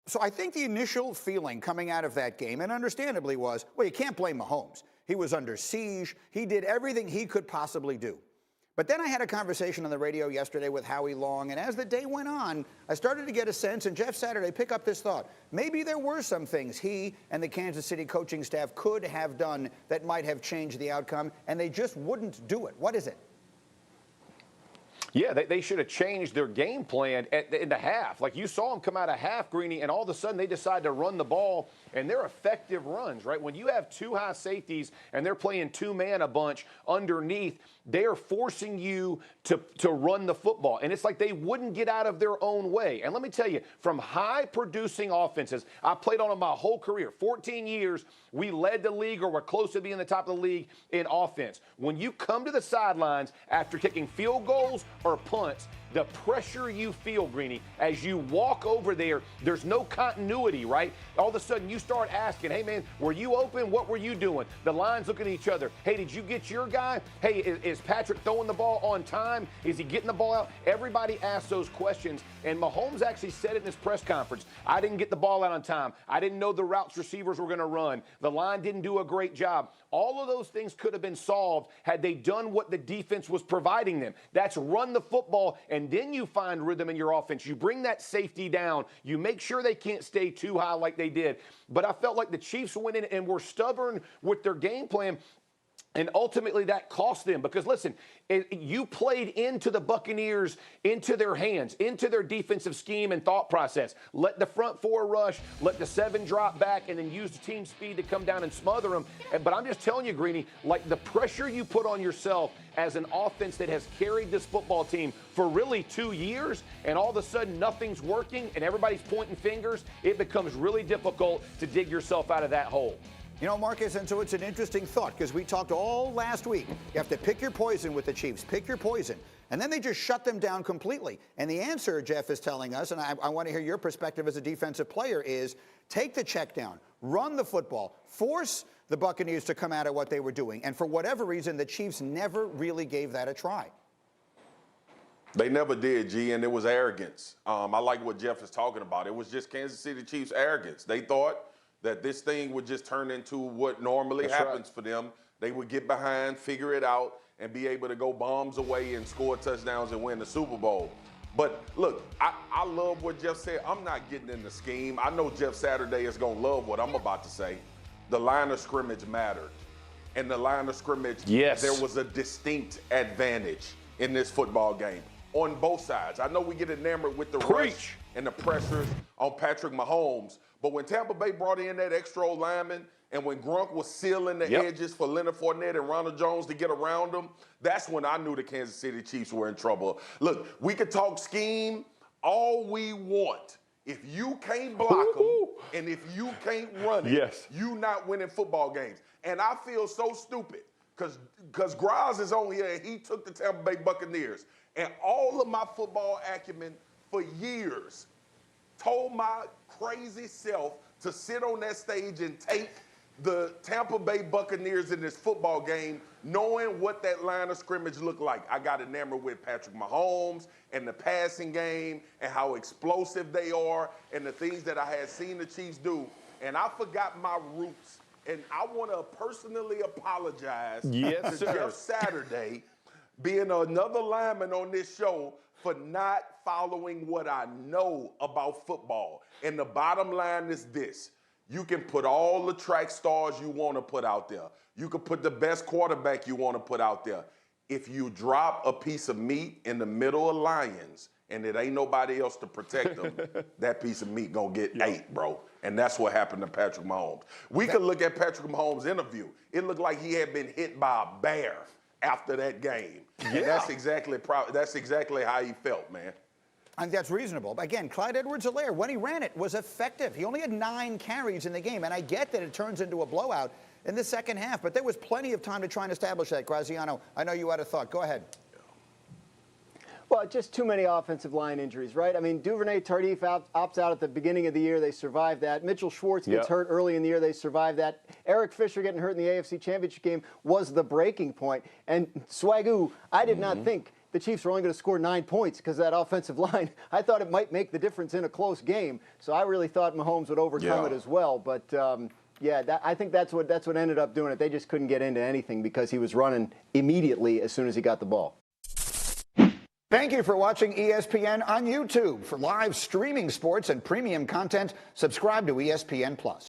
So I think the initial feeling coming out of that game, and understandably, was, well, you can't blame Mahomes. He was under siege. He did everything he could possibly do. But then I had a conversation on the radio yesterday with Howie Long, and as the day went on, I started to get a sense, and Jeff Saturday pick up this thought. Maybe there were some things he and the Kansas City coaching staff could have done that might have changed the outcome, and they just wouldn't do it. What is it? Yeah, they should have changed their game plan in the half. Like you saw them come out of half, Greeny, and all of a sudden they decide to run the ball, and they're effective runs, right? When you have two high safeties and they're playing two-man a bunch underneath, they are forcing you to run the football. And it's like they wouldn't get out of their own way. And let me tell you, from high-producing offenses, I played on them my whole career. 14 years, we led the league or were close to being the top of the league in offense. When you come to the sidelines after kicking field goals or punts, the pressure you feel, Greeny, as you walk over there, there's no continuity, right? All of a sudden, you start asking, hey, man, were you open? What were you doing? The line's looking at each other. Hey, did you get your guy? Hey, is Patrick throwing the ball on time? Is he getting the ball out? Everybody asks those questions, and Mahomes actually said it in his press conference. I didn't get the ball out on time. I didn't know the routes receivers were going to run. The line didn't do a great job. All of those things could have been solved had they done what the defense was providing them. That's run the football, and then you find rhythm in your offense. You bring that safety down. You make sure they can't stay too high like they did. But I felt like the Chiefs went in and were stubborn with their game plan. And ultimately, that cost them because, listen, you played into the Buccaneers, into their hands, into their defensive scheme and thought process. Let the front four rush, let the seven drop back, and then use the team speed to come down and smother them. But I'm just telling you, Greeny, like the pressure you put on yourself as an offense that has carried this football team for really 2 years, and all of a sudden nothing's working and everybody's pointing fingers, it becomes really difficult to dig yourself out of that hole. You know, Marcus, and so it's an interesting thought because we talked all last week. You have to pick your poison with the Chiefs. Pick your poison. And then they just shut them down completely. And the answer, Jeff is telling us, and I want to hear your perspective as a defensive player, is take the check down, run the football, force the Buccaneers to come out of what they were doing. And for whatever reason, the Chiefs never really gave that a try. They never did, G, and it was arrogance. I like what Jeff is talking about. It was just Kansas City Chiefs arrogance. They thought that this thing would just turn into what normally happens for them. They would get behind, figure it out, and be able to go bombs away and score touchdowns and win the Super Bowl. But look, I love what Jeff said. I'm not getting in the scheme. I know Jeff Saturday is going to love what I'm about to say. The line of scrimmage mattered. And the line of scrimmage, yes, there was a distinct advantage in this football game on both sides. I know we get enamored with the rush and the pressures on Patrick Mahomes, but when Tampa Bay brought in that extra old lineman and when Gronk was sealing the edges for Leonard Fournette and Ronald Jones to get around them, that's when I knew the Kansas City Chiefs were in trouble. Look, we could talk scheme all we want. If you can't block them and if you can't run it, you not winning football games. And I feel so stupid because Graz is on here and he took the Tampa Bay Buccaneers. And all of my football acumen for years told my crazy self to sit on that stage and take the Tampa Bay Buccaneers in this football game, knowing what that line of scrimmage looked like. I got enamored with Patrick Mahomes and the passing game and how explosive they are and the things that I had seen the Chiefs do. And I forgot my roots. And I want to personally apologize to Jeff Saturday, being another lineman on this show, for not following what I know about football. And the bottom line is this. You can put all the track stars you want to put out there. You can put the best quarterback you want to put out there. If you drop a piece of meat in the middle of lions and it ain't nobody else to protect them, that piece of meat gonna get ate, bro. And that's what happened to Patrick Mahomes. We could look at Patrick Mahomes' interview. It looked like he had been hit by a bear after that game. And that's exactly how he felt, man. I think that's reasonable. Again, Clyde Edwards-Helaire, when he ran it, was effective. He only had 9 carries in the game, and I get that it turns into a blowout in the second half, but there was plenty of time to try and establish that. Graziano, I know you had a thought. Go ahead. Well, just too many offensive line injuries, right? I mean, Duvernay-Tardif opts out at the beginning of the year. They survived that. Mitchell Schwartz gets hurt early in the year. They survived that. Eric Fisher getting hurt in the AFC Championship game was the breaking point. And Swagoo, I did not think the Chiefs were only going to score 9 points because of that offensive line. I thought it might make the difference in a close game. So I really thought Mahomes would overcome it as well. But yeah, I think that's what ended up doing it. They just couldn't get into anything because he was running immediately as soon as he got the ball. Thank you for watching ESPN on YouTube. For live streaming sports and premium content, subscribe to ESPN+.